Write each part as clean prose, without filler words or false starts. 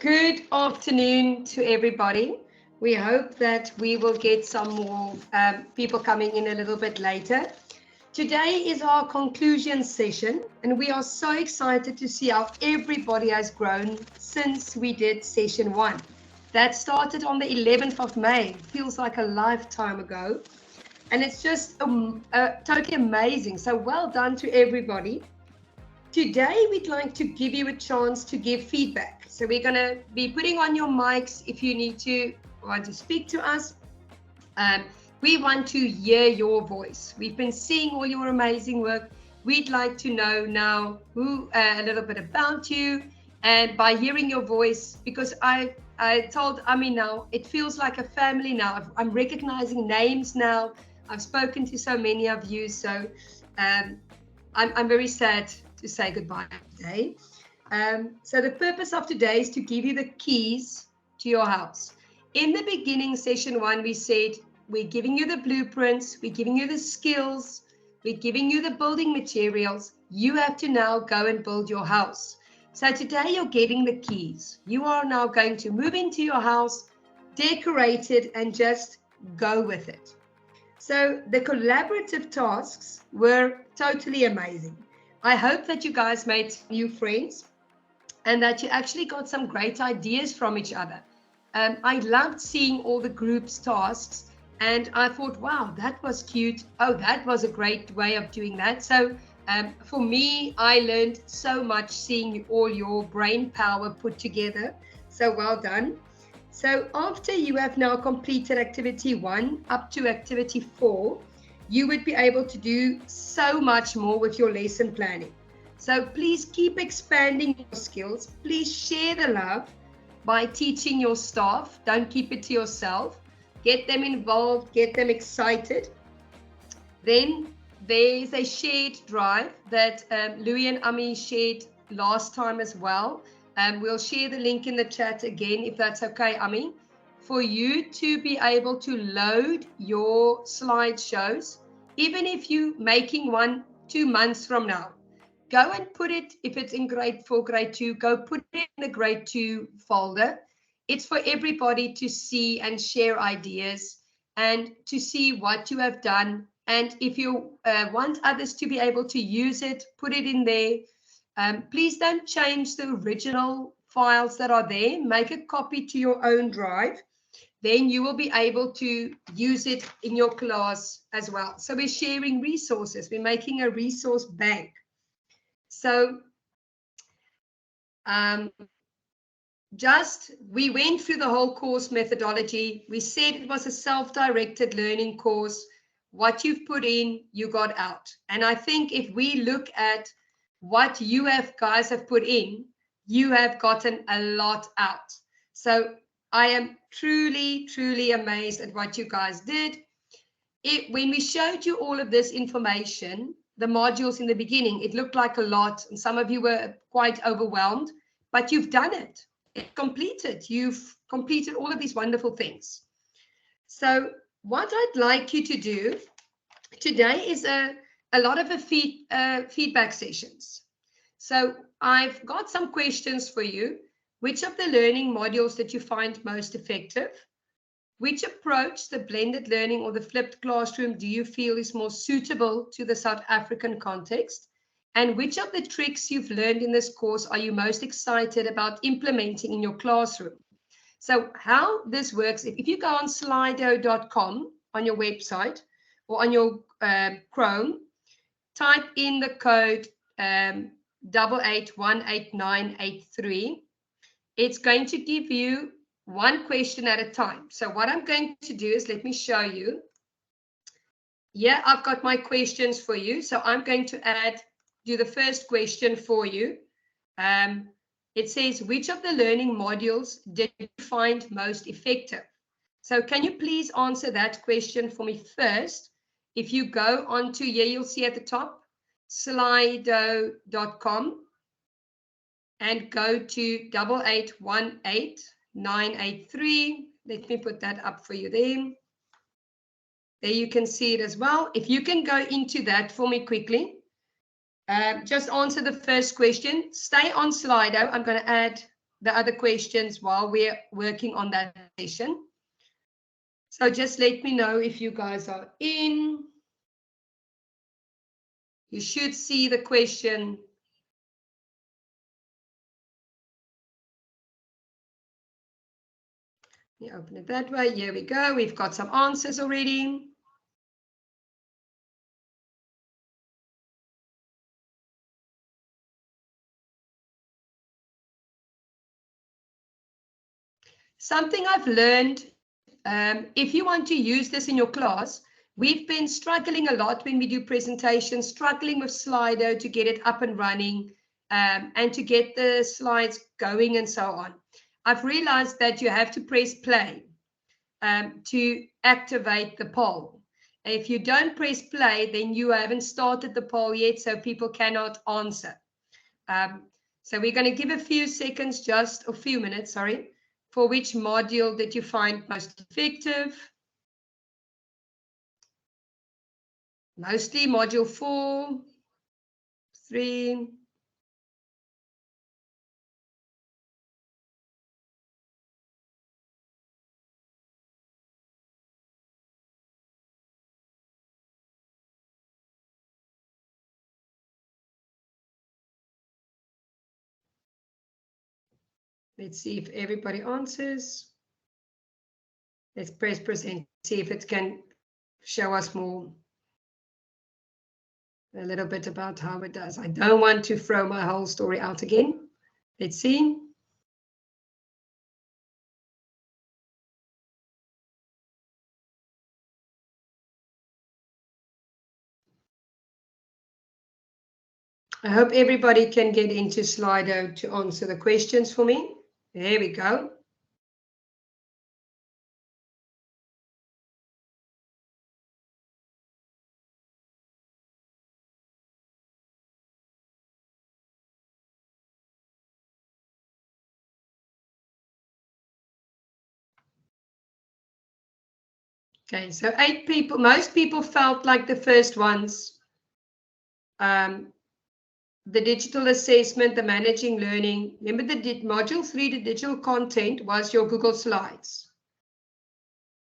Good afternoon to everybody. We hope that we will get some more people coming in a little bit later. Today is our conclusion session, and we are so excited to see how everybody has grown since we did session one. That started on the 11th of May. Feels like a lifetime ago. And it's just totally amazing. So well done to everybody. Today, we'd like to give you a chance to give feedback. So we're going to be putting on your mics if you want to speak to us. We want to hear your voice. We've been seeing all your amazing work. We'd like to know now a little bit about you, and by hearing your voice, because I told Ami now, it feels like a family now. I'm recognizing names now. I've spoken to so many of you, so I'm very sad to say goodbye today. So the purpose of today is to give you the keys to your house. In the beginning, session one, we said, we're giving you the blueprints, we're giving you the skills, we're giving you the building materials. You have to now go and build your house. So today you're getting the keys. You are now going to move into your house, decorate it, and just go with it. So the collaborative tasks were totally amazing. I hope that you guys made new friends and that you actually got some great ideas from each other. I loved seeing all the group's tasks, and I thought, wow, that was cute. Oh, that was a great way of doing that. So for me, I learned so much seeing all your brain power put together. So well done. So after you have now completed activity 1 up to activity 4, you would be able to do so much more with your lesson planning. So please keep expanding your skills. Please share the love by teaching your staff. Don't keep it to yourself. Get them involved, get them excited. Then there's a shared drive that Louis and Ami shared last time as well. We'll share the link in the chat again, if that's okay, Ami, for you to be able to load your slideshows, even if you're making one 2 months from now. Go and put it, if it's in grade 4, grade 2, go put it in the grade 2 folder. It's for everybody to see and share ideas and to see what you have done. And if you want others to be able to use it, put it in there. Please don't change the original files that are there. Make a copy to your own drive. Then you will be able to use it in your class as well. So we're sharing resources. We're making a resource bank. So we went through the whole course methodology. We said it was a self-directed learning course. What you've put in, you got out. And I think if we look at what you guys have put in, you have gotten a lot out. So I am truly, truly amazed at what you guys did. When we showed you all of this information, the modules in the beginning, it looked like a lot, and some of you were quite overwhelmed, but you've done it. It's completed. You've completed all of these wonderful things. So what I'd like you to do today is a lot of feedback sessions. So I've got some questions for you. Which of the learning modules that you find most effective? Which approach, the blended learning or the flipped classroom, do you feel is more suitable to the South African context? And which of the tricks you've learned in this course are you most excited about implementing in your classroom? So how this works, if you go on slido.com on your website or on your Chrome, type in the code 88818983. It's going to give you one question at a time. So what I'm going to do is, let me show you. Yeah, I've got my questions for you. So I'm going to do the first question for you. It says, which of the learning modules did you find most effective? So can you please answer that question for me first? If you go onto here, you'll see at the top, slido.com, and go to 8818-983. Let me put that up for you there. There you can see it as well. If you can go into that for me quickly. Just answer the first question. Stay on Slido. I'm going to add the other questions while we're working on that session. So just let me know if you guys are in. You should see the question. You open it that way. Here we go. We've got some answers already. Something I've learned, if you want to use this in your class, we've been struggling a lot when we do presentations, struggling with Slido to get it up and running and to get the slides going and so on. I've realized that you have to press play to activate the poll. If you don't press play, then you haven't started the poll yet, so people cannot answer. So we're going to give a few seconds, just a few minutes, sorry, for which module did you find most effective? Mostly module 4, 3. Let's see if everybody answers. Let's press present, see if it can show us more, a little bit about how it does. I don't want to throw my whole story out again. Let's see. I hope everybody can get into Slido to answer the questions for me. There we go. Okay, so 8 people, most people felt like the first ones. The digital assessment, the managing learning. Remember the module 3, the digital content was your Google Slides.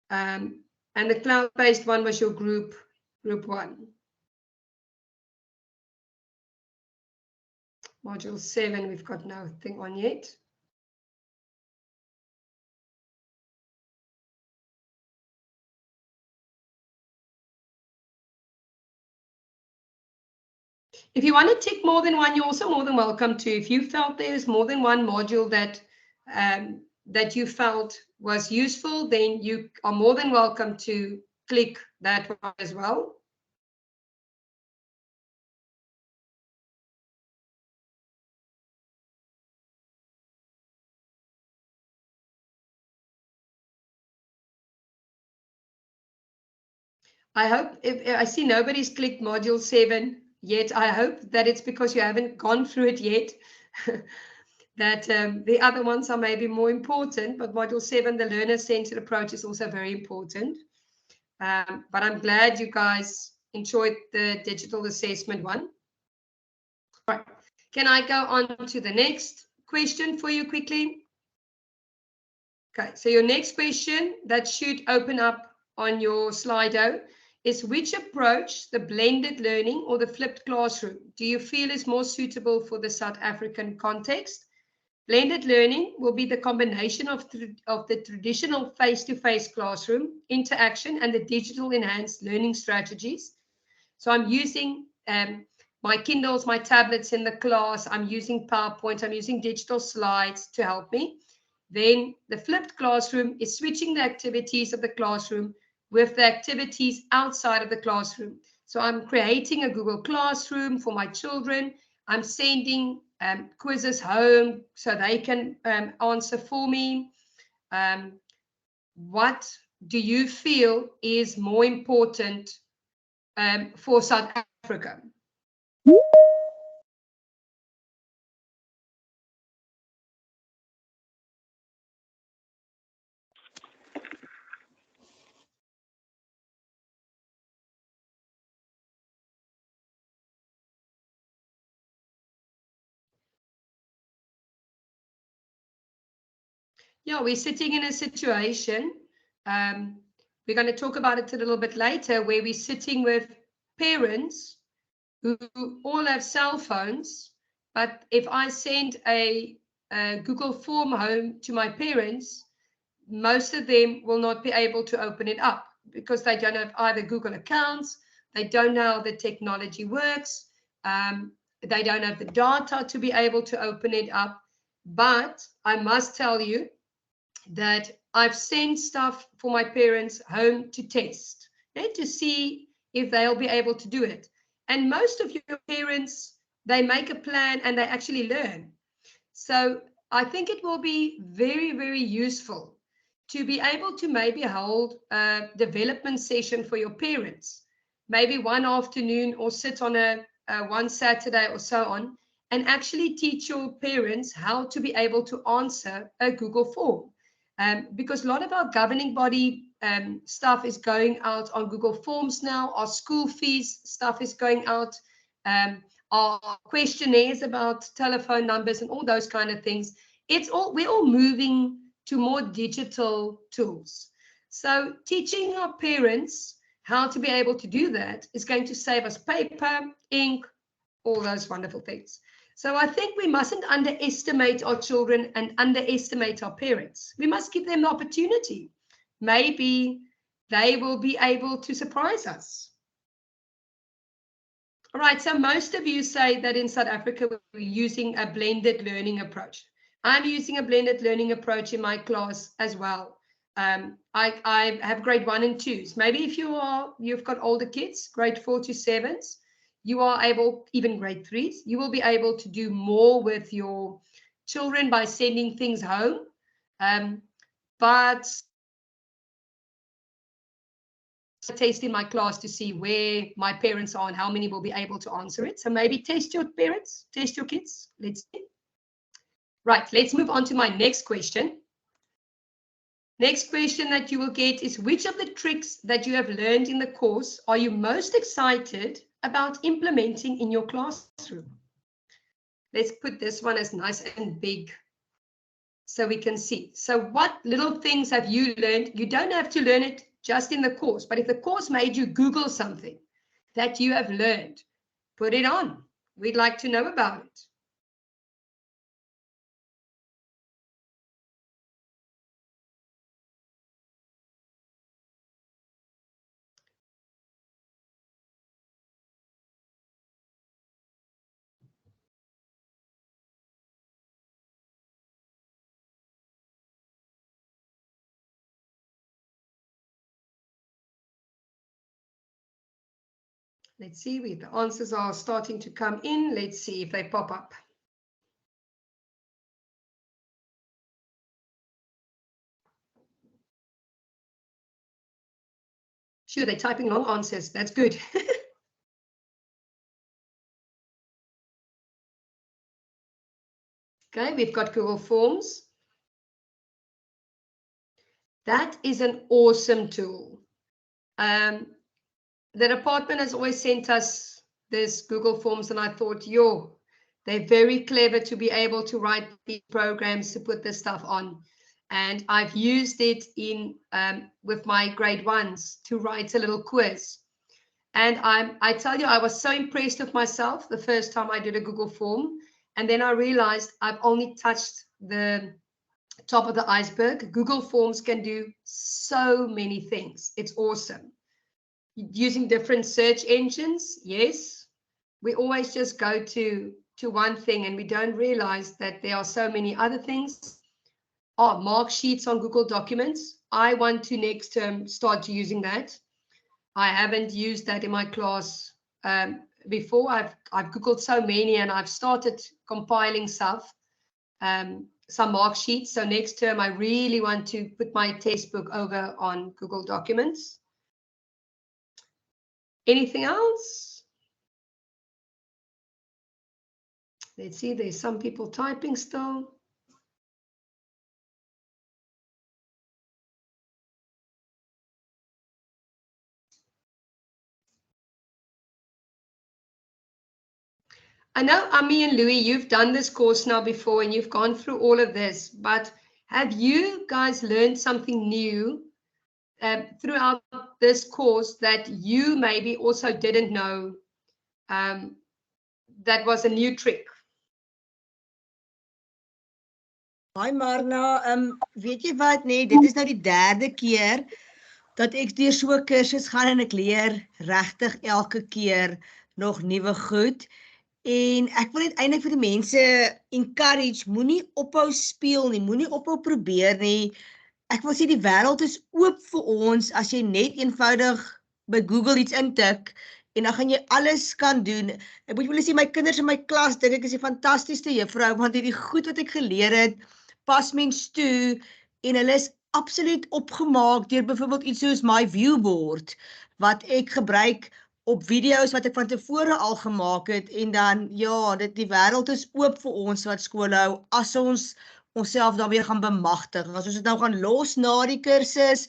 And the cloud-based one was your group 1. Module 7, we've got nothing on yet. If you want to tick more than one, you're also more than welcome to. If you felt there's more than one module that that you felt was useful, then you are more than welcome to click that one as well. I hope, if I see nobody's clicked module 7 yet, I hope that it's because you haven't gone through it yet. That the other ones are maybe more important, but module 7, the learner-centered approach, is also very important. But I'm glad you guys enjoyed the digital assessment one. All right. Can I go on to the next question for you quickly? Okay, so your next question that should open up on your Slido is, which approach, the blended learning or the flipped classroom, do you feel is more suitable for the South African context? Blended learning will be the combination of the traditional face-to-face classroom interaction and the digital enhanced learning strategies. So I'm using my Kindles, my tablets in the class, I'm using PowerPoint, I'm using digital slides to help me. Then the flipped classroom is switching the activities of the classroom with the activities outside of the classroom. So I'm creating a Google Classroom for my children. I'm sending quizzes home so they can answer for me. What do you feel is more important for South Africa? yeah, we're sitting in a situation, we're going to talk about it a little bit later, where we're sitting with parents who all have cell phones, but if I send a Google form home to my parents, most of them will not be able to open it up because they don't have either Google accounts, they don't know how the technology works, they don't have the data to be able to open it up. But I must tell you that I've sent stuff for my parents home to test, to see if they'll be able to do it. And most of your parents, they make a plan and they actually learn. So I think it will be very, very useful to be able to maybe hold a development session for your parents, maybe one afternoon, or sit on a one Saturday or so on, and actually teach your parents how to be able to answer a Google form. Because a lot of our governing body stuff is going out on Google Forms now. Our school fees stuff is going out. Our questionnaires about telephone numbers and all those kind of things. We're all moving to more digital tools. So teaching our parents how to be able to do that is going to save us paper, ink, all those wonderful things. So I think we mustn't underestimate our children and underestimate our parents. We must give them the opportunity. Maybe they will be able to surprise us. All right, so most of you say that in South Africa, we're using a blended learning approach. I'm using a blended learning approach in my class as well. I have grade 1 and 2s. Maybe if you've got older kids, grade 4 to 7s, you are able, even grade 3s, you will be able to do more with your children by sending things home. But test in my class to see where my parents are and how many will be able to answer it. So maybe test your parents, test your kids. Let's see. Right, let's move on to my next question. Next question that you will get is, which of the tricks that you have learned in the course are you most excited about implementing in your classroom? Let's put this one as nice and big so we can see. So what little things have you learned? You don't have to learn it just in the course, but if the course made you Google something that you have learned, put it on. We'd like to know about it. Let's see if the answers are starting to come in. Let's see if they pop up. Sure, they're typing long answers. That's good. Okay, we've got Google Forms. That is an awesome tool. The department has always sent us this Google Forms, and I thought, they're very clever to be able to write these programs to put this stuff on. And I've used it in with my grade 1s to write a little quiz. And I tell you, I was so impressed with myself the first time I did a Google form. And then I realized I've only touched the top of the iceberg. Google Forms can do so many things. It's awesome. Using different search engines, yes. We always just go to one thing and we don't realize that there are so many other things. Oh, mark sheets on Google Documents. I want to next term start using that. I haven't used that in my class before. I've Googled so many and I've started compiling stuff, some mark sheets. So next term, I really want to put my test book over on Google Documents. Anything else? Let's see, there's some people typing still. I know, Ami and Louis, you've done this course now before and you've gone through all of this, but Have you guys learned something new throughout this course that you maybe also didn't know that was a new trick? Hi Marna, weet jy wat nee, dit is nou die derde keer dat ek deur so 'n kursus gaan en ek leer regtig elke keer nog nuwe goed. En ek wil net eintlik vir die mense encourage, moenie ophou speel nie, moenie ophou probeer nie. Ek wil sê die wêreld is oop vir ons as jy net eenvoudig by Google iets intik en dan gaan jy alles kan doen. Ek moet julle sê my kinders in my klas dink ek is die fantastiese juffrou want hierdie goed wat ek geleer het pas mens toe en hulle is absoluut opgemaak deur byvoorbeeld iets soos my viewboard wat ek gebruik op video's wat ek van tevore al gemaak het en dan ja, die wêreld is oop vir ons wat skool hou as ons onsself dan weer gaan bemagtig. As ons dit nou gaan los na die kursus,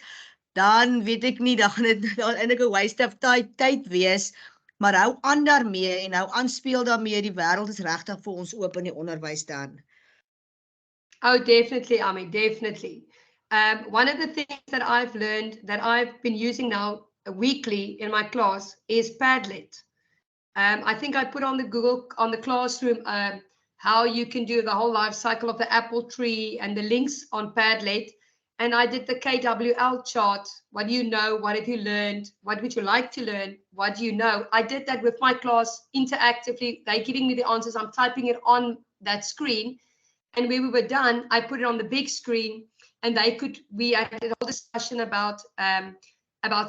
dan weet ek nie, dan gaan dit eintlik 'n waste of tyd wees, maar hou aan daarmee en hou aan speel daarmee. Die wêreld is regtig vir ons oop in die onderwys dan. Oh, definitely, Ami, definitely. One of the things that I've learned that I've been using now weekly in my class is Padlet. I think I put on the Google, on the classroom, how you can do the whole life cycle of the apple tree and the links on Padlet. And I did the KWL chart. What do you know? What have you learned? What would you like to learn? What do you know? I did that with my class interactively. They're giving me the answers. I'm typing it on that screen. And when we were done, I put it on the big screen, and we had a whole discussion about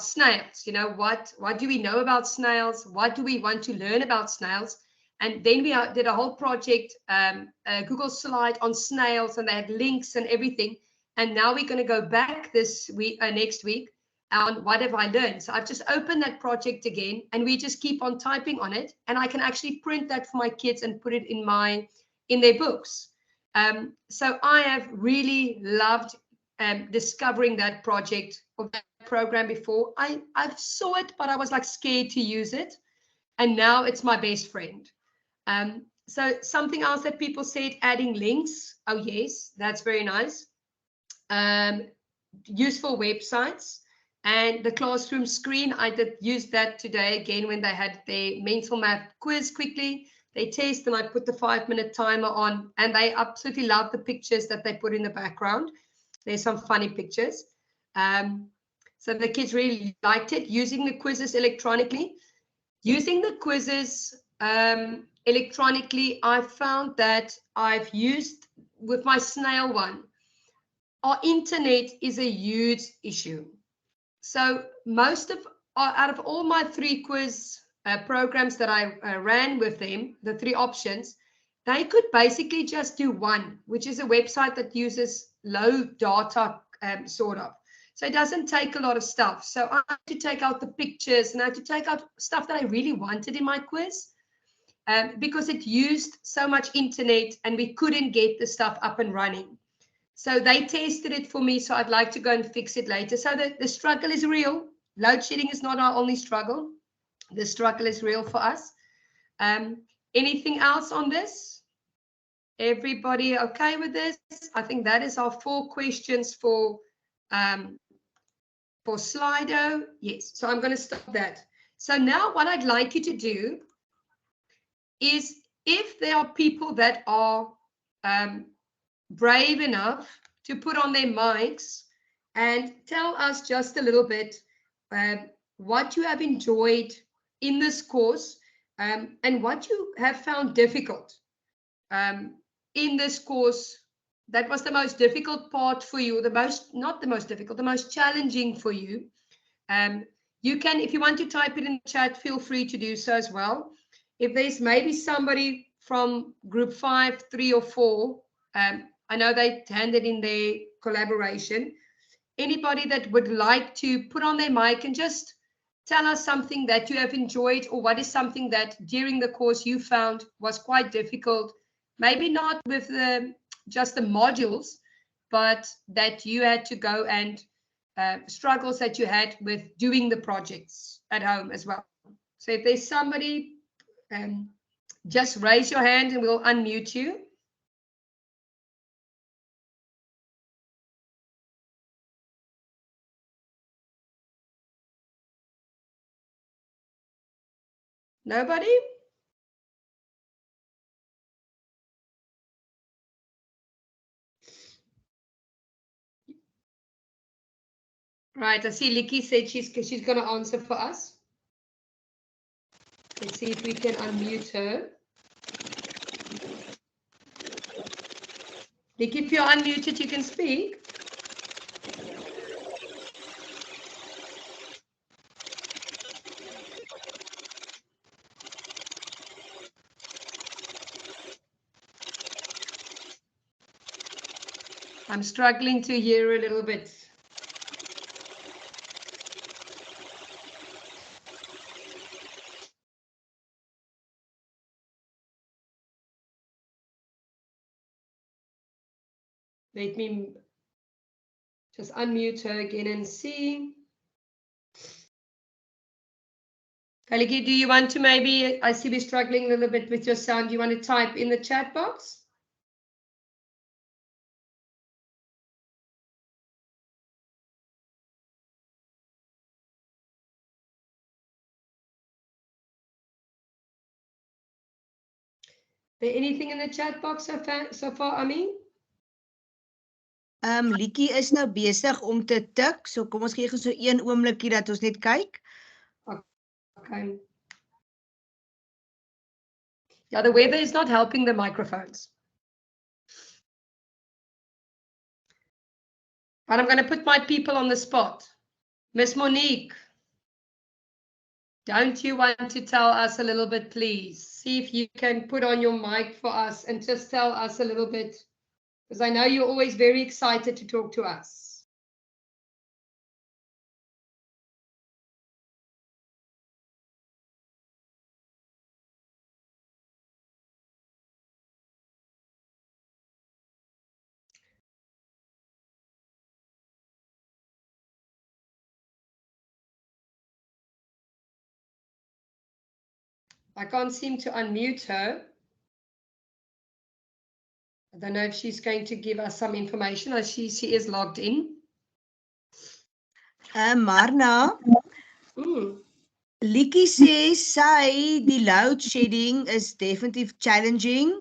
snails. You know, what do we know about snails? What do we want to learn about snails? And then we did a whole project, a Google slide on snails, and they had links and everything. And now we're going to go back this week, next week, on what have I learned. So I've just opened that project again, and we just keep on typing on it, and I can actually print that for my kids and put it in their books. So I have really loved discovering that project or that program before. I saw it, but I was like scared to use it. And now it's my best friend. So something else that people said, adding links. Oh, yes, that's very nice. Useful websites and the classroom screen. I did use that today again when they had their mental math quiz quickly. They test and I put the 5-minute timer on, and they absolutely love the pictures that they put in the background. There's some funny pictures. So the kids really liked it. Using the quizzes electronically. Using the quizzes electronically, I found that I've used with my snail one. Our internet is a huge issue. So out of all my 3 quiz programs that I ran with them, the 3 options, they could basically just do one, which is a website that uses low data sort of. So it doesn't take a lot of stuff. So I had to take out the pictures and I had to take out stuff that I really wanted in my quiz because it used so much internet and we couldn't get the stuff up and running. So they tested it for me. So I'd like to go and fix it later. So the struggle is real. Load shedding is not our only struggle. The struggle is real for us. Anything else on this? Everybody okay with this? I think that is our 4 questions for Slido. Yes, so I'm going to stop that. So now what I'd like you to do is, if there are people that are brave enough to put on their mics and tell us just a little bit what you have enjoyed in this course and what you have found difficult in this course. That was the most difficult part for you, not the most difficult, the most challenging for you. You can, if you want to type it in the chat, feel free to do so as well. If there's maybe somebody from group 5, 3 or 4, I know they handed in their collaboration. Anybody that would like to put on their mic and just tell us something that you have enjoyed, or what is something that during the course you found was quite difficult, maybe not with just the modules, but that you had to go and struggles that you had with doing the projects at home as well. So if there's somebody, just raise your hand and we'll unmute you. Nobody? Right, I see Licky said she's going to answer for us. Let's see if we can unmute her. Licky, if you're unmuted, you can speak. I'm struggling to hear a little bit. Let me just unmute her again and see. Kaliki, do you want to maybe, I see we're struggling a little bit with your sound. Do you want to type in the chat box? There anything in the chat box so far, Ami? Likie is nou besig om te tik, so kom ons gee so een oomblikie dat ons net kyk. Okay. Yeah, the weather is not helping the microphones. And I'm going to put my people on the spot. Miss Monique, don't you want to tell us a little bit, please? See if you can put on your mic for us and just tell us a little bit, because I know you're always very excited to talk to us. I can't seem to unmute her. I don't know if she's going to give us some information. I see she is logged in. Marna, Likie sê sy die load shedding is definitief challenging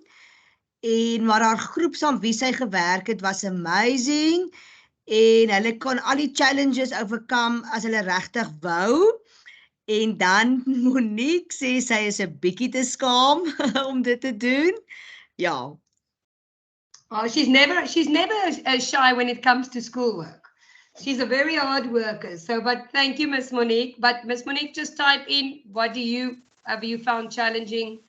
en maar haar groep saam wie sy gewerk het was amazing en hulle kon al die challenges overcome as hulle regtig wou. En dan Monique sê sy is 'n bietjie te skaam om dit te doen. Ja. Oh, she's never shy when it comes to schoolwork. She's a very hard worker. So, but thank you, Miss Monique. But Miss Monique, just type in what have you found challenging?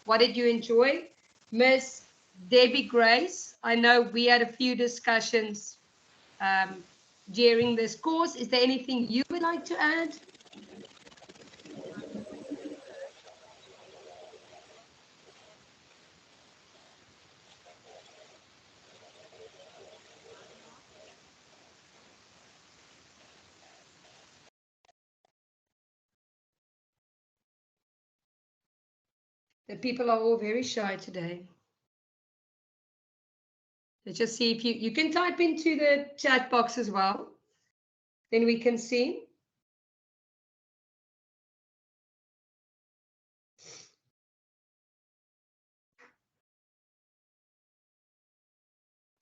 What did you enjoy? Miss Debbie Grace, I know we had a few discussions during this course. Is there anything you would like to add? The people are all very shy today. Let's just see if you can type into the chat box as well. Then we can see.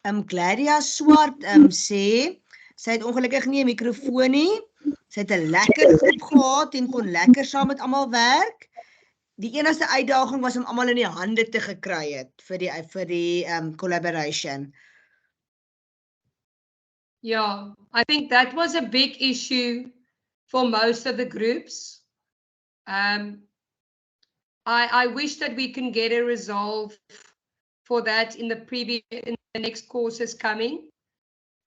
Gladia Swart sê sy het ongelukkig nie 'n mikrofoon nie. Sy het 'n lekker groep gehad en kon lekker saam met almal werk. Die enigste uitdaging was om almal in die hande te gekry het vir die collaboration. Yeah, I think that was a big issue for most of the groups. I wish that we can get a resolve for that in the next courses coming.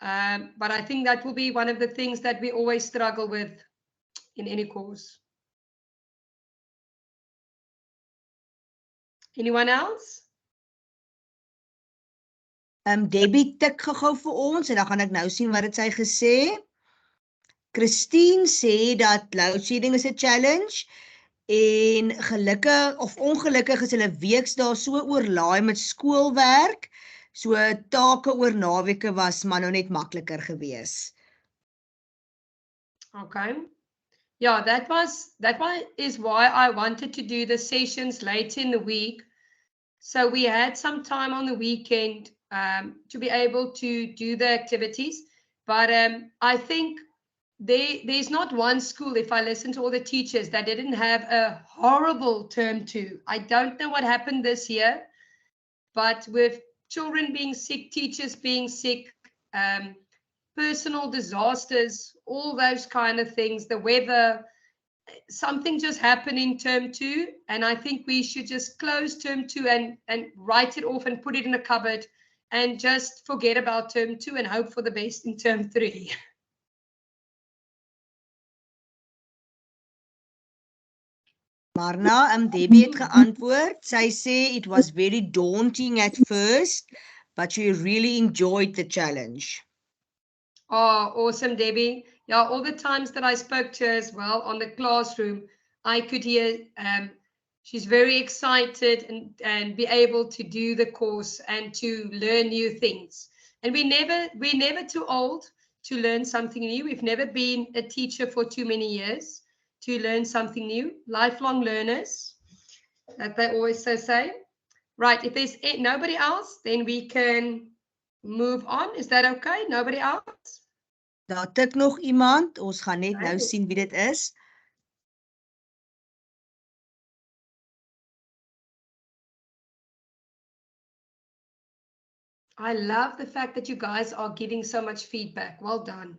But I think that will be one of the things that we always struggle with in any course. Anyone else? Debbie tik gou vir ons en dan gaan ek nou sien wat het sy gesê. Christine sê dat load shedding is 'n challenge en gelukkig of ongelukkig is hulle weksdae so oorlaai met skoolwerk, so take oor naweke was maar nou net makliker gewees. Okay. Yeah, that is why I wanted to do the sessions late in the week. So we had some time on the weekend to be able to do the activities. But I think there's not one school, if I listen to all the teachers, that didn't have a horrible term 2. I don't know what happened this year, but with children being sick, teachers being sick, personal disasters, all those kind of things, the weather, something just happened in term 2, and I think we should just close term 2 and write it off and put it in a cupboard and just forget about term 2 and hope for the best in term 3. Marna, Debbie het geantwoord. Sy sê it was very daunting at first, but she really enjoyed the challenge. Oh, awesome, Debbie. Yeah, all the times that I spoke to her as well on the classroom, I could hear she's very excited and be able to do the course and to learn new things. And we're never too old to learn something new. We've never been a teacher for too many years to learn something new. Lifelong learners, that they always so say. Right, if there's nobody else, then we can move on. Is that okay? Nobody else? Daar tik nog iemand. Ons gaan net nou sien wie dit is. I love the fact that you guys are giving so much feedback. Well done.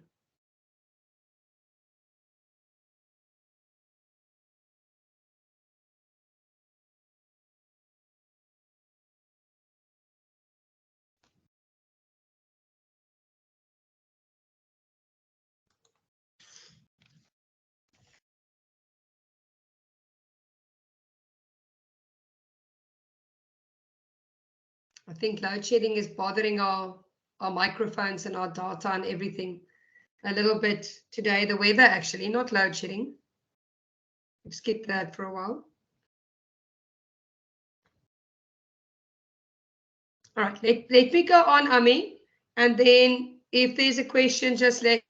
I think load shedding is bothering our microphones and our data and everything a little bit today. The weather, actually, not load shedding. We've skipped that for a while. All right, let me go on, Ami, and then if there's a question, just let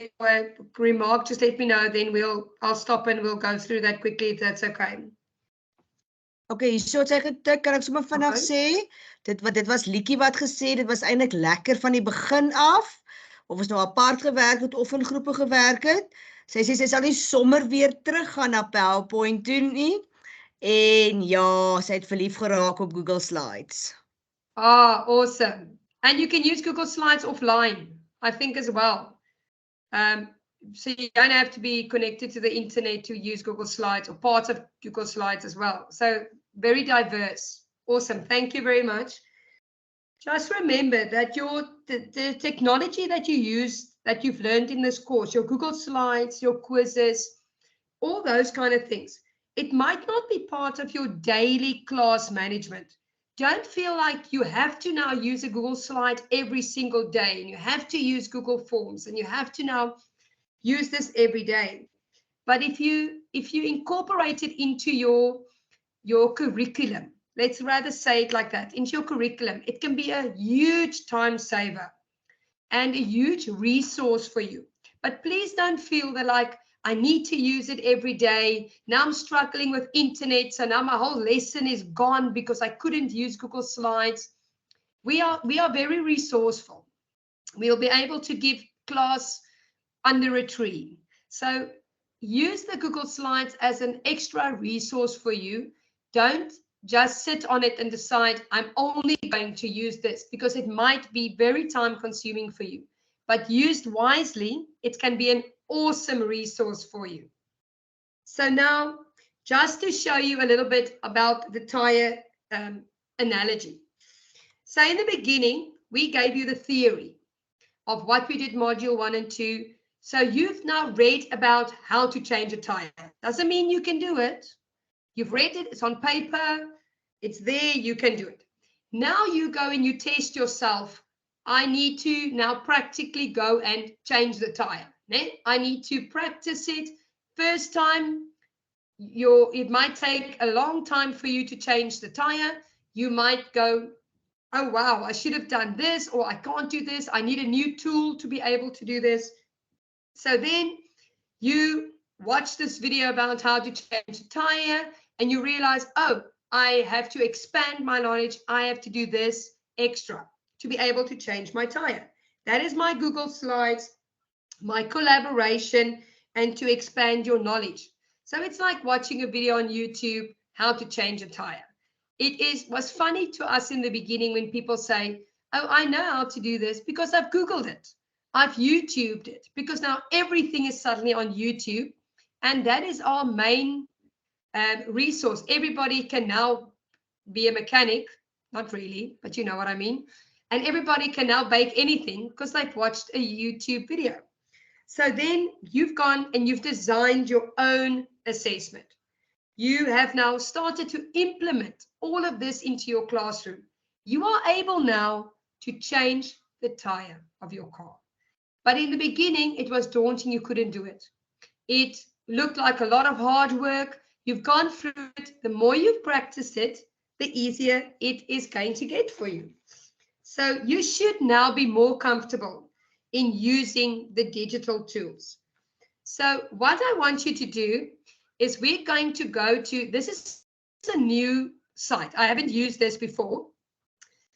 remark, just let me know. Then I'll stop and we'll go through that quickly if that's okay. Okay, so het sy getik, kan ek sommer vinnig sê, dit was Lietjie wat gesê, dit was eintlik lekker van die begin af, of ons nou apart gewerk het of in groepe gewerk het. Sy sê sy sal nie sommer weer terug gaan na PowerPoint toe nie, en ja, sy het verlief geraak op Google Slides. Ah, awesome. And you can use Google Slides offline, I think, as well. So you don't have to be connected to the internet to use Google Slides or parts of Google Slides as well. So very diverse. Awesome. Thank you very much. Just remember that the technology that you use, that you've learned in this course, your Google Slides, your quizzes, all those kind of things, it might not be part of your daily class management. Don't feel like you have to now use a Google Slide every single day, and you have to use Google Forms, and you have to now use this every day. But if you incorporate it into your curriculum, let's rather say it like that, into your curriculum, it can be a huge time saver and a huge resource for you. But please don't feel that like, I need to use it every day. Now I'm struggling with internet, so now my whole lesson is gone because I couldn't use Google Slides. We are very resourceful. We'll be able to give class under a tree. So use the Google Slides as an extra resource for you. Don't just sit on it and decide, I'm only going to use this, because it might be very time consuming for you. But used wisely, it can be an awesome resource for you. So now, just to show you a little bit about the tire analogy. So in the beginning, we gave you the theory of what we did module 1 and 2. So you've now read about how to change a tire. Doesn't mean you can do it. You've read it, it's on paper, it's there, you can do it. Now you go and you test yourself. I need to now practically go and change the tire. I need to practice it. First time, it might take a long time for you to change the tire. You might go, oh wow, I should have done this, or I can't do this. I need a new tool to be able to do this. So then you watch this video about how to change a tire, and you realize, oh, I have to expand my knowledge. I have to do this extra to be able to change my tire. That is my Google Slides, my collaboration, and to expand your knowledge. So it's like watching a video on YouTube, how to change a tire. It was funny to us in the beginning when people say, oh, I know how to do this because I've Googled it. I've YouTubed it, because now everything is suddenly on YouTube. And that is our main resource. Everybody can now be a mechanic, not really, but you know what I mean. And everybody can now bake anything because they've watched a YouTube video. So then you've gone and you've designed your own assessment. You have now started to implement all of this into your classroom. You are able now to change the tire of your car. But in the beginning, it was daunting. You couldn't do it. It looked like a lot of hard work. You've gone through it. The more you've practiced it, the easier it is going to get for you. So you should now be more comfortable in using the digital tools. So what I want you to do is we're going to go to, this is a new site. I haven't used this before.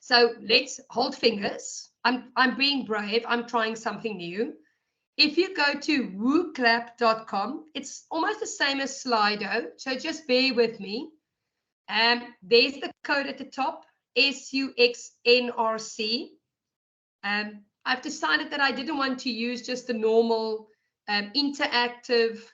So let's hold fingers. I'm being brave. I'm trying something new. If you go to wooclap.com, it's almost the same as Slido. So just bear with me. There's the code at the top, SUXNRC. I've decided that I didn't want to use just the normal interactive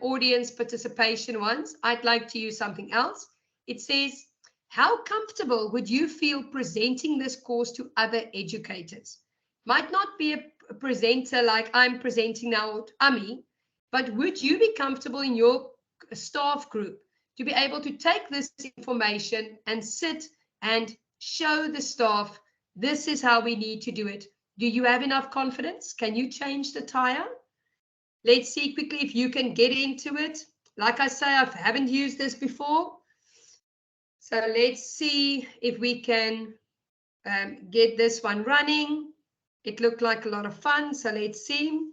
audience participation ones. I'd like to use something else. It says, how comfortable would you feel presenting this course to other educators? Might not be a presenter like I'm presenting now at AMI, but would you be comfortable in your staff group to be able to take this information and sit and show the staff, this is how we need to do it. Do you have enough confidence? Can you change the tire? Let's see quickly if you can get into it. Like I say, I haven't used this before. So let's see if we can get this one running. It looked like a lot of fun, so let's see.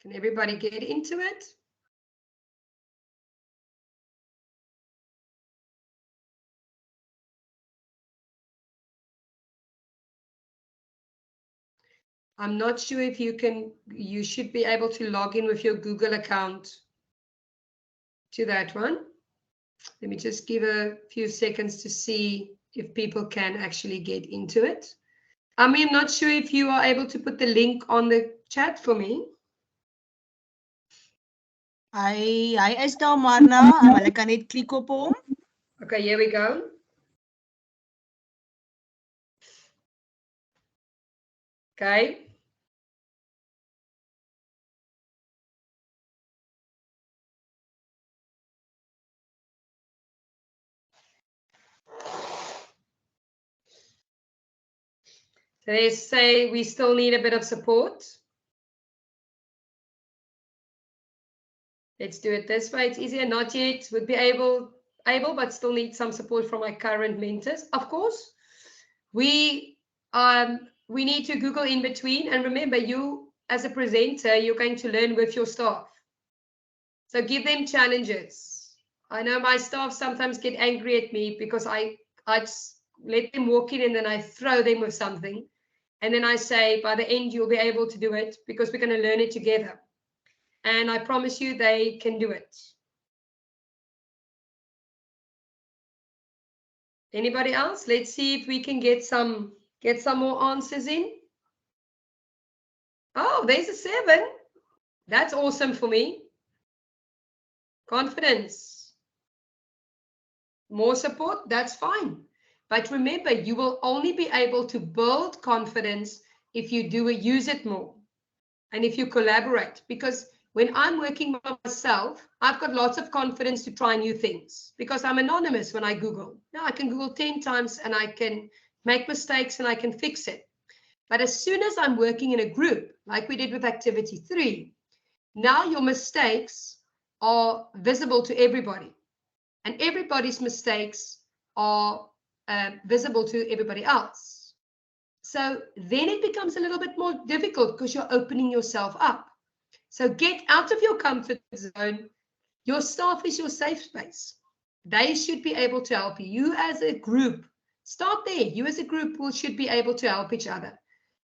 Can everybody get into it? I'm not sure if you can, you should be able to log in with your Google account to that one. Let me just give a few seconds to see if people can actually get into it. I mean, I'm not sure if you are able to put the link on the chat for me. Hy is daar Marna, hulle kan net klik op hom. Okay, here we go. Okay. So they say we still need a bit of support. Let's do it this way. It's easier. Not yet. Would be able, but still need some support from my current mentors. Of course, we need to Google in between. And remember, you as a presenter, you're going to learn with your staff. So give them challenges. I know my staff sometimes get angry at me because I just let them walk in and then I throw them with something. And then I say, by the end, you'll be able to do it because we're going to learn it together. And I promise you they can do it. Anybody else? Let's see if we can get some more answers in. Oh, there's a 7. That's awesome for me. Confidence. More support, that's fine. But remember, you will only be able to build confidence if you use it more and if you collaborate. Because when I'm working by myself, I've got lots of confidence to try new things because I'm anonymous when I Google. Now I can Google 10 times and I can make mistakes and I can fix it. But as soon as I'm working in a group, like we did with activity 3, now your mistakes are visible to everybody. And everybody's mistakes are visible to everybody else. So then it becomes a little bit more difficult because you're opening yourself up. So get out of your comfort zone. Your staff is your safe space. They should be able to help you. You as a group, start there. You as a group should be able to help each other.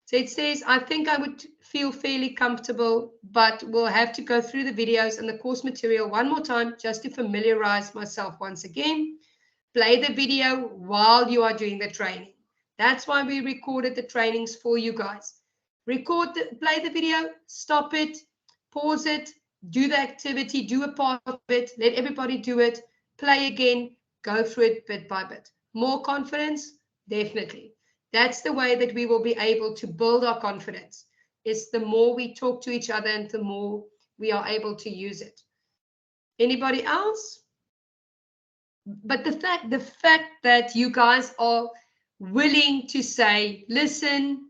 So it says, I think I would feel fairly comfortable, but we'll have to go through the videos and the course material one more time just to familiarize myself once again. Play the video while you are doing the training. That's why we recorded the trainings for you guys. Play the video, stop it, pause it, do the activity, do a part of it, let everybody do it, play again, go through it bit by bit. More confidence? Definitely. That's the way that we will be able to build our confidence. It's the more we talk to each other and the more we are able to use it. Anybody else? But the fact that you guys are willing to say, listen,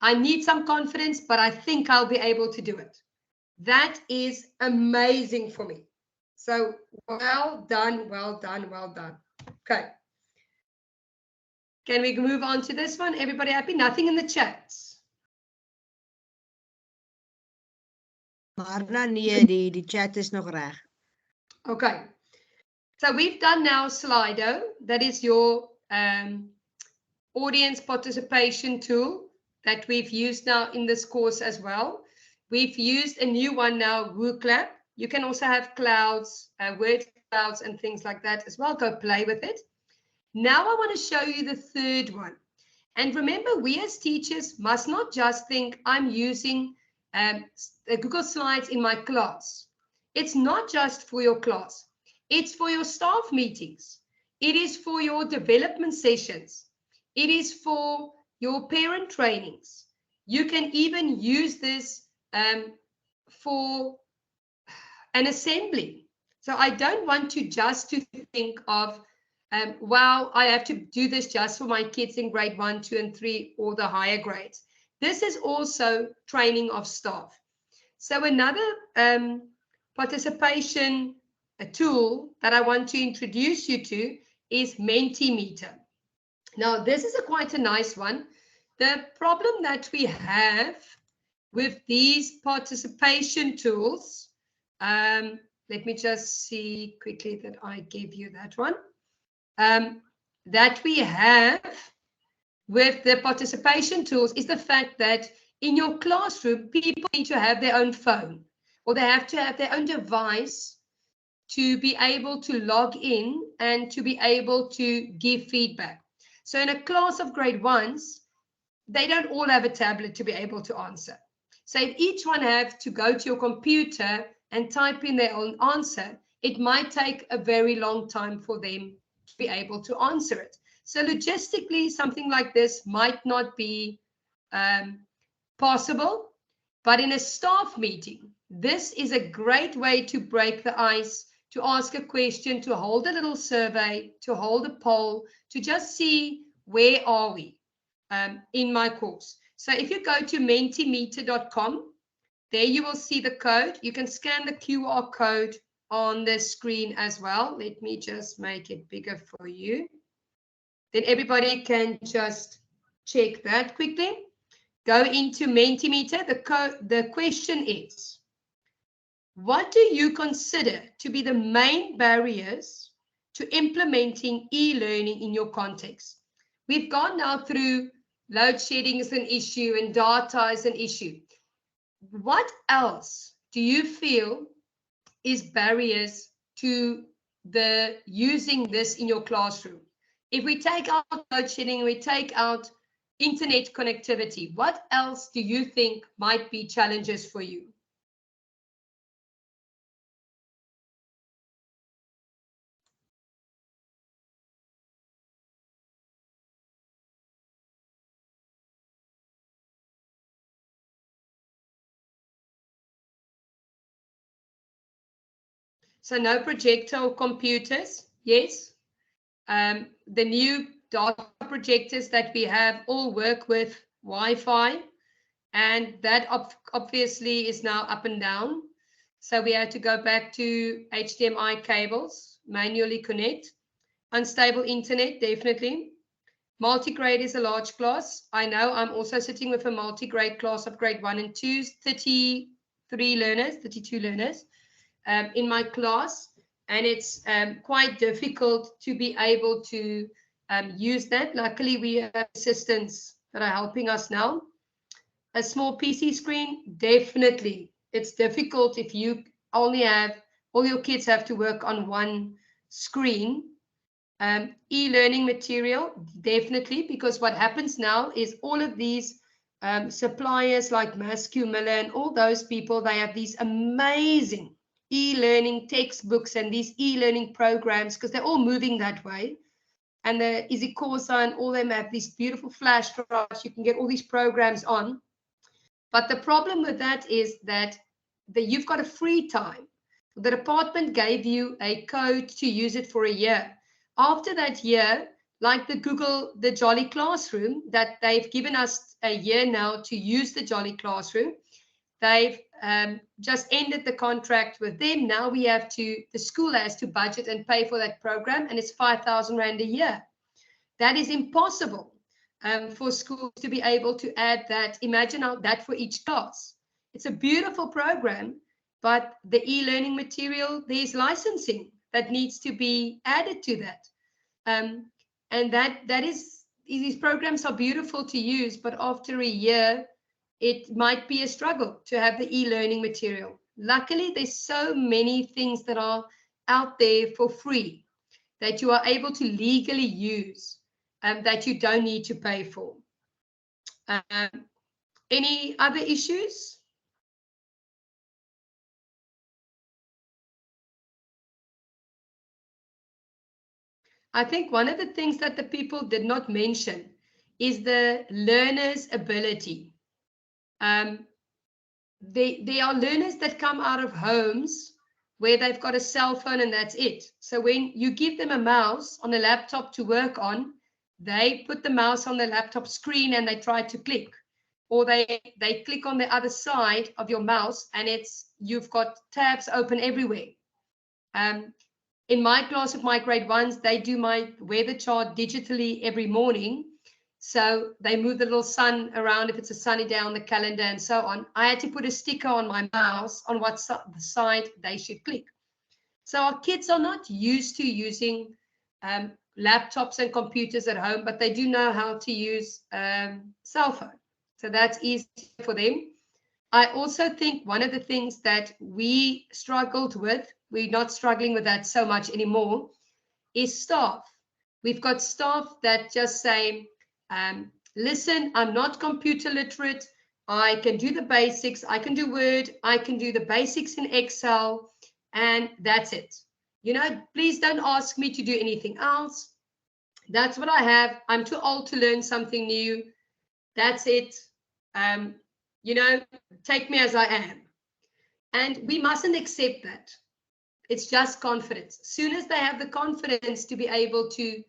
I need some confidence, but I think I'll be able to do it. That is amazing for me. So well done, well done, well done. Okay. Can we move on to this one? Everybody happy? Nothing in the chats. Marna, nee, die chat is nog reg. Okay. So we've done now Slido. That is your audience participation tool that we've used now in this course as well. We've used a new one now, WooClap. You can also have clouds, word clouds and things like that as well. Go play with it. Now I want to show you the third one. And remember, we as teachers must not just think I'm using Google Slides in my class. It's not just for your class. It's for your staff meetings. It is for your development sessions. It is for your parent trainings. You can even use this for an assembly. So I don't want to just to think of, wow, I have to do this just for my kids in grade 1, 2, and 3 or the higher grades. This is also training of staff. So another participation tool that I want to introduce you to is Mentimeter. Now, this is quite a nice one. The problem that we have with these participation tools, let me just see quickly that I gave you that one, that we have with the participation tools is the fact that in your classroom, people need to have their own phone or they have to have their own device to be able to log in and to be able to give feedback. So in a class of grade 1s, they don't all have a tablet to be able to answer. So if each one have to go to your computer and type in their own answer, it might take a very long time for them to be able to answer it. So logistically, something like this might not be possible, but in a staff meeting, this is a great way to break the ice, to ask a question, to hold a little survey, to hold a poll, to just see where are we in my course. So if you go to mentimeter.com, there you will see the code. You can scan the QR code on the screen as well. Let me just make it bigger for you. Then everybody can just check that quickly. Go into Mentimeter. The question is, what do you consider to be the main barriers to implementing e-learning in your context? We've gone now through load shedding is an issue and data is an issue. What else do you feel is barriers to the using this in your classroom? If we take out load shedding, we take out internet connectivity, what else do you think might be challenges for you? So no projector or computers, yes. The new data projectors that we have all work with Wi-Fi, and that obviously is now up and down. So we had to go back to HDMI cables, manually connect. Unstable internet, definitely. Multi-grade is a large class. I know I'm also sitting with a multi-grade class of grade 1 and 2, 33 learners, 32 learners in my class. And it's quite difficult to be able to use that. Luckily, we have assistants that are helping us now. A small PC screen, definitely. It's difficult if you only have, all your kids have to work on one screen. E-learning material, definitely, because what happens now is all of these suppliers like Mascu Miller and all those people, they have these amazing e-learning textbooks and these e-learning programs because they're all moving that way. And the isiXhosa and all them have these beautiful flash drives. You can get all these programs on. But the problem with that is that you've got a free time. The department gave you a code to use it for a year. After that year, like the Jolly Classroom, that they've given us a year now to use the Jolly Classroom, they've just ended the contract with them. Now the school has to budget and pay for that program, and it's 5,000 Rand a year. That is impossible for schools to be able to add that. Imagine that for each class. It's a beautiful program, but the e-learning material, there's licensing that needs to be added to that. And that is, these programs are beautiful to use, but after a year, it might be a struggle to have the e-learning material. Luckily, there's so many things that are out there for free that you are able to legally use that you don't need to pay for. Any other issues? I think one of the things that the people did not mention is the learner's ability. There are learners that come out of homes where they've got a cell phone and that's it. So when you give them a mouse on a laptop to work on, they put the mouse on the laptop screen and they try to click. Or they click on the other side of your mouse and you've got tabs open everywhere. In my class of my grade 1s, they do my weather chart digitally every morning. So they move the little sun around if it's a sunny day on the calendar and so on. I had to put a sticker on my mouse on what side they should click. So our kids are not used to using laptops and computers at home, but they do know how to use cell phone. So that's easy for them. I also think one of the things that we struggled with, we're not struggling with that so much anymore, is staff. We've got staff that just say, listen, I'm not computer literate. I can do the basics. I can do Word. I can do the basics in Excel, and that's it. You know, please don't ask me to do anything else. That's what I have. I'm too old to learn something new. That's it. You know, take me as I am. And we mustn't accept that. It's just confidence. As soon as they have the confidence to be able to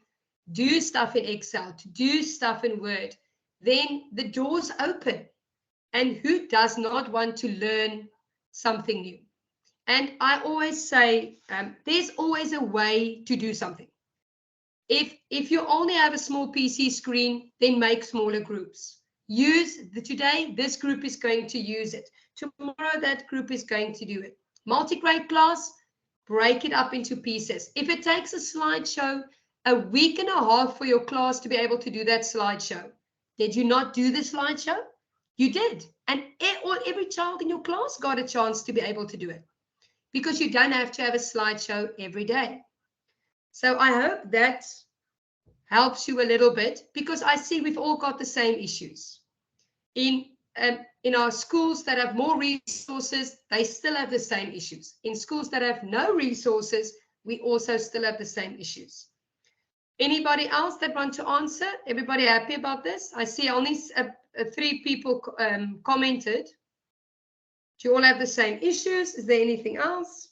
do stuff in Excel, to do stuff in Word, then the doors open. And who does not want to learn something new? And I always say, there's always a way to do something. If you only have a small PC screen, then make smaller groups. Today, this group is going to use it. Tomorrow, that group is going to do it. Multi-grade class, break it up into pieces. If it takes a slideshow, a week and a half for your class to be able to do that slideshow, did you not do the slideshow? You did. And every child in your class got a chance to be able to do it because you don't have to have a slideshow every day. So I hope that helps you a little bit because I see we've all got the same issues. In our schools that have more resources, they still have the same issues. In schools that have no resources, we also still have the same issues. Anybody else that want to answer? Everybody happy about this? I see only 3 people commented. Do you all have the same issues? Is there anything else?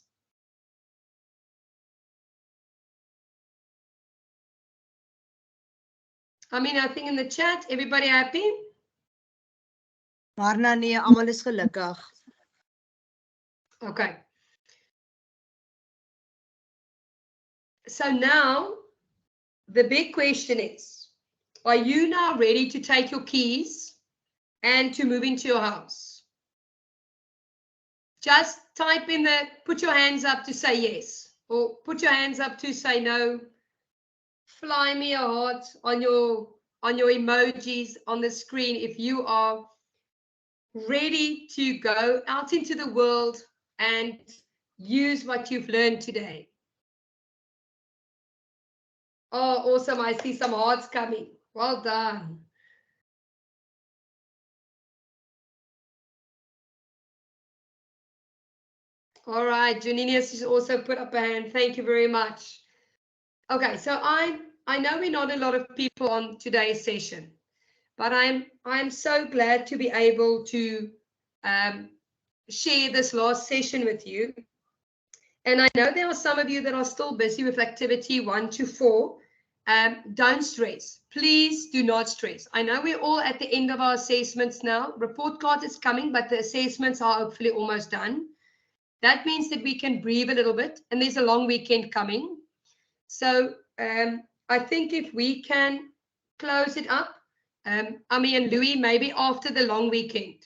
I mean, I think in the chat, everybody happy? Marna, nee, almal is gelukkig. Okay. So now the big question is, Are you now ready to take your keys and to move into your house? Just type in put your hands up to say yes, or put your hands up to say no. Fly me a heart on your emojis on the screen if you are ready to go out into the world and use what you've learned today. Oh, awesome. I see some hearts coming. Well done. All right, Janinius has also put up a hand. Thank you very much. Okay, so I know we're not a lot of people on today's session, but I'm so glad to be able to share this last session with you. And I know there are some of you that are still busy with activity 1 to 4. Don't stress. Please do not stress. I know we're all at the end of our assessments now. Report card is coming, but the assessments are hopefully almost done. That means that we can breathe a little bit, and there's a long weekend coming. So I think if we can close it up, Ami and Louis, maybe after the long weekend,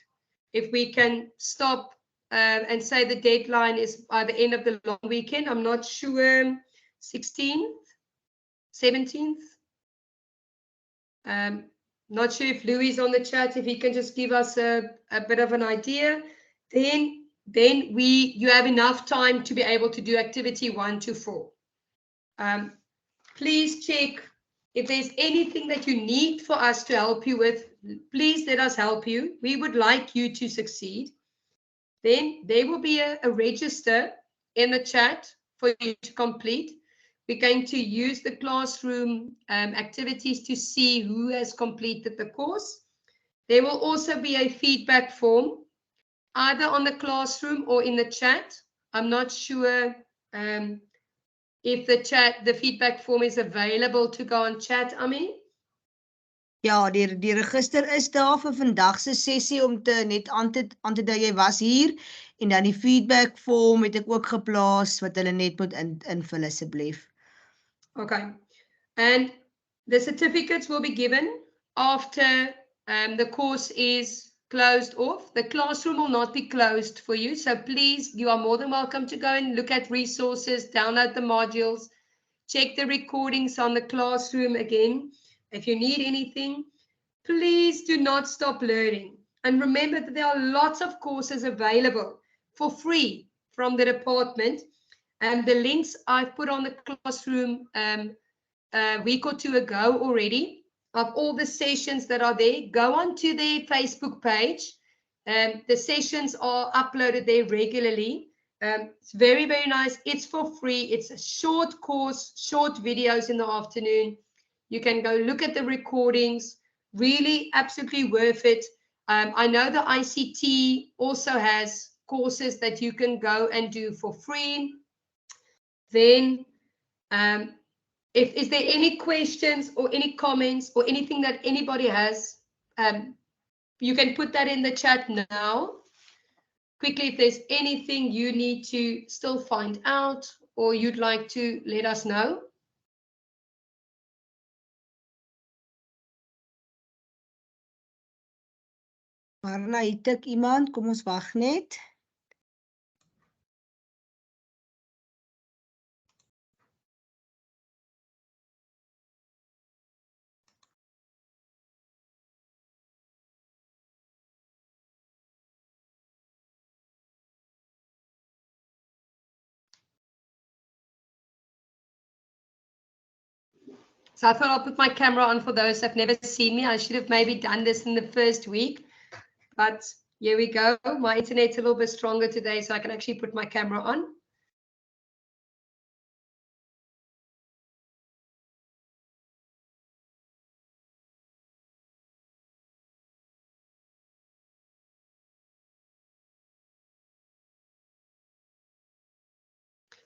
if we can stop and say the deadline is by the end of the long weekend. I'm not sure, 16th, 17th. Not sure if Louis is on the chat, if he can just give us a bit of an idea. Then you have enough time to be able to do activity 1 to 4. Please check if there's anything that you need for us to help you with. Please let us help you. We would like you to succeed. Then there will be a register in the chat for you to complete. We're going to use the classroom activities to see who has completed the course. There will also be a feedback form, either on the classroom or in the chat. I'm not sure if the feedback form is available to go on chat, Ami. Ja, die register is daar vir vandag se sessie om te net aan te dui jy was hier en dan die feedback form het ek ook geplaas wat hulle net moet invul asseblief. Okay. And the certificates will be given after the course is closed off. The classroom will not be closed for you. So please, you are more than welcome to go and look at resources, download the modules, check the recordings on the classroom again. If you need anything, please do not stop learning. And remember that there are lots of courses available for free from the department. And the links I've put on the classroom a week or two ago already of all the sessions that are there. Go on to their Facebook page. The sessions are uploaded there regularly. It's very, very nice. It's for free. It's a short course, short videos in the afternoon. You can go look at the recordings. Really, absolutely worth it. I know the ICT also has courses that you can go and do for free. Then, is there any questions or any comments or anything that anybody has? You can put that in the chat now. Quickly, if there's anything you need to still find out or you'd like to let us know. Marna, het ek iemand? Kom ons wag net. So I thought I'll put my camera on for those who've never seen me. I should have maybe done this in the first week, but here we go. My internet's a little bit stronger today, so I can actually put my camera on.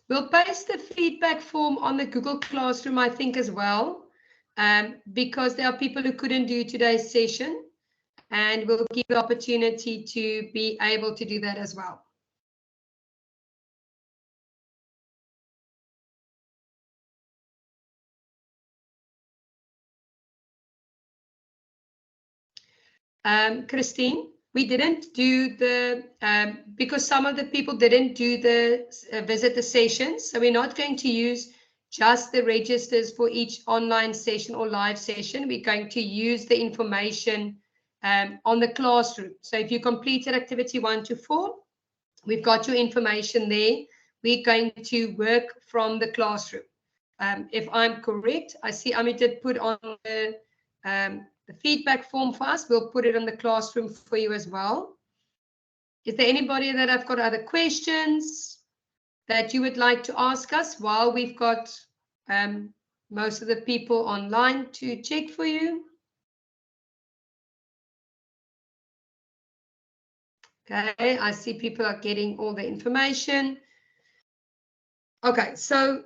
We'll post the feedback form on the Google Classroom, I think, as well, because there are people who couldn't do today's session, and we'll give the opportunity to be able to do that as well. Christine, we didn't do the, because some of the people didn't do the visit the sessions. So we're not going to use just the registers for each online session or live session. We're going to use the information on the classroom. So if you completed activity 1 to 4, we've got your information there. We're going to work from the classroom. If I'm correct, I see Ami did put on the feedback form for us. We'll put it in the classroom for you as well. Is there anybody that have got other questions that you would like to ask us while we've got most of the people online to check for you? Okay, I see people are getting all the information. Okay, so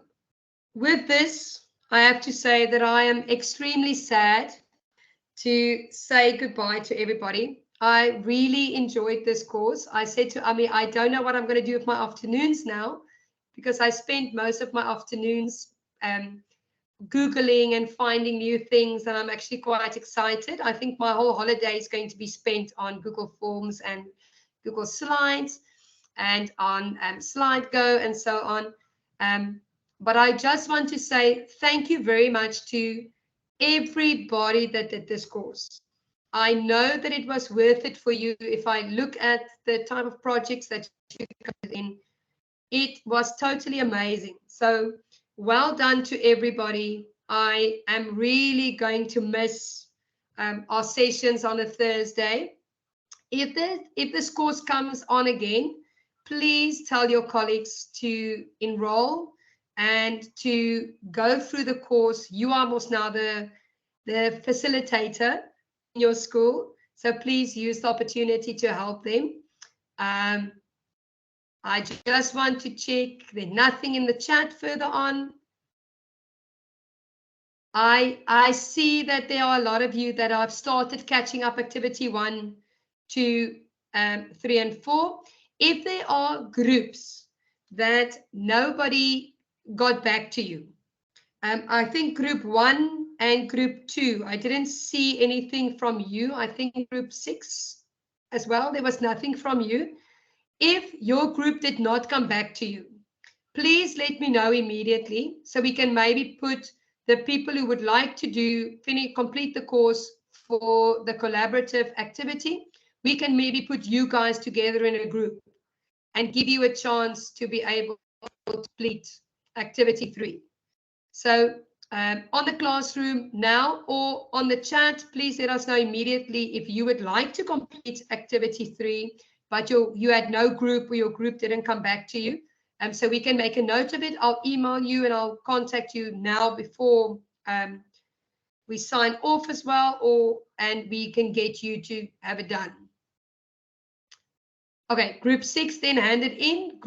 with this, I have to say that I am extremely sad to say goodbye to everybody. I really enjoyed this course. I said to Ami, I don't know what I'm going to do with my afternoons now, because I spent most of my afternoons Googling and finding new things, and I'm actually quite excited. I think my whole holiday is going to be spent on Google Forms and Google Slides and on SlideGo and so on. But I just want to say thank you very much to everybody that did this course. I know that it was worth it for you. If I look at the type of projects that you got in, it was totally amazing. So well done to everybody. I am really going to miss our sessions on a Thursday. If this course comes on again, please tell your colleagues to enroll and to go through the course. You are most now the facilitator in your school, so please use the opportunity to help them. I just want to check, there's nothing in the chat further on. I see that there are a lot of you that have started catching up activity 1, 2, 3, and 4. If there are groups that nobody got back to you, I think group 1 and group 2, I didn't see anything from you. I think group 6 as well, there was nothing from you. If your group did not come back to you, please let me know immediately so we can maybe put the people who would like to complete the course for the collaborative activity. We can maybe put you guys together in a group and give you a chance to be able to complete activity 3. So on the classroom now or on the chat, please let us know immediately if you would like to complete activity 3, but you had no group or your group didn't come back to you. So we can make a note of it. I'll email you and I'll contact you now before we sign off as well, and we can get you to have it done. Okay, group 6 then handed in.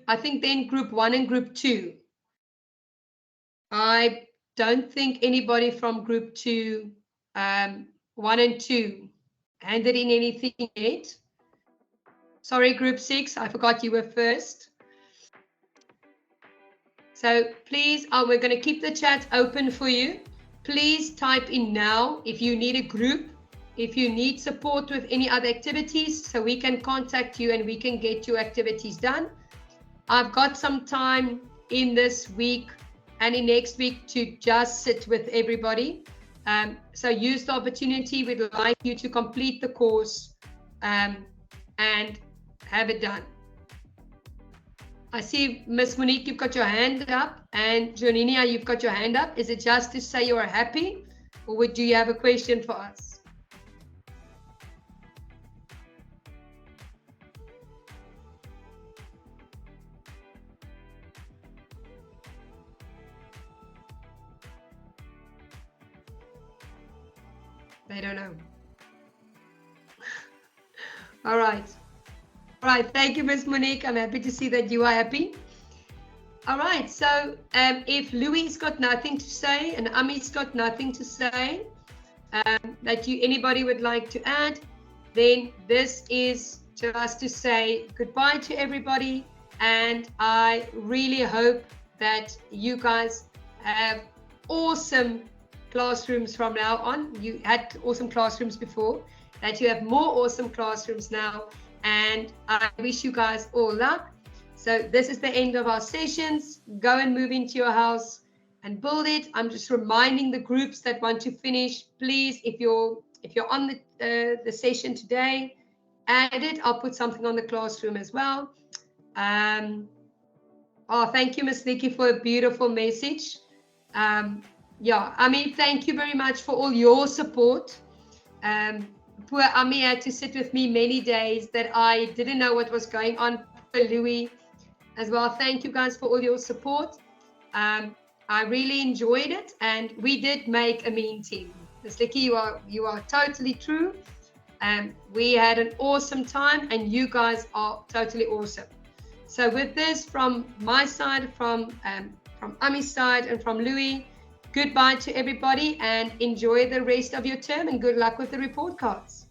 I think then group 1 and group 2. I don't think anybody from group 2, 1 and 2 handed in anything yet. Sorry, group 6, I forgot you were first. So please, we're going to keep the chat open for you. Please type in now if you need a group, if you need support with any other activities, so we can contact you and we can get your activities done. I've got some time in this week and in next week to just sit with everybody. So use the opportunity. We'd like you to complete the course and have it done. I see Miss Monique, you've got your hand up, and Joninia, you've got your hand up. Is it just to say you are happy, or do you have a question for us? They don't know. All right. All right, thank you, Miss Monique. I'm happy to see that you are happy. All right, so if Louis got nothing to say and Ami's got nothing to say that anybody would like to add, then this is just to say goodbye to everybody. And I really hope that you guys have awesome classrooms from now on. You had awesome classrooms before. that you have more awesome classrooms now, and I wish you guys all luck. So this is the end of our sessions. Go and move into your house and build it. I'm just reminding the groups that want to finish, please, if you're on the session today, add it. I'll put something on the classroom as well. Oh, thank you, Ms. Nikki, for a beautiful message. Yeah, Ami, thank you very much for all your support. Poor Ami had to sit with me many days that I didn't know what was going on. Poor Louis as well. Thank you guys for all your support. I really enjoyed it, and we did make a mean team. Ms. Nikki, you are totally true. We had an awesome time, and you guys are totally awesome. So with this, from my side, from Ami's side, and from Louis, goodbye to everybody, and enjoy the rest of your term, and good luck with the report cards.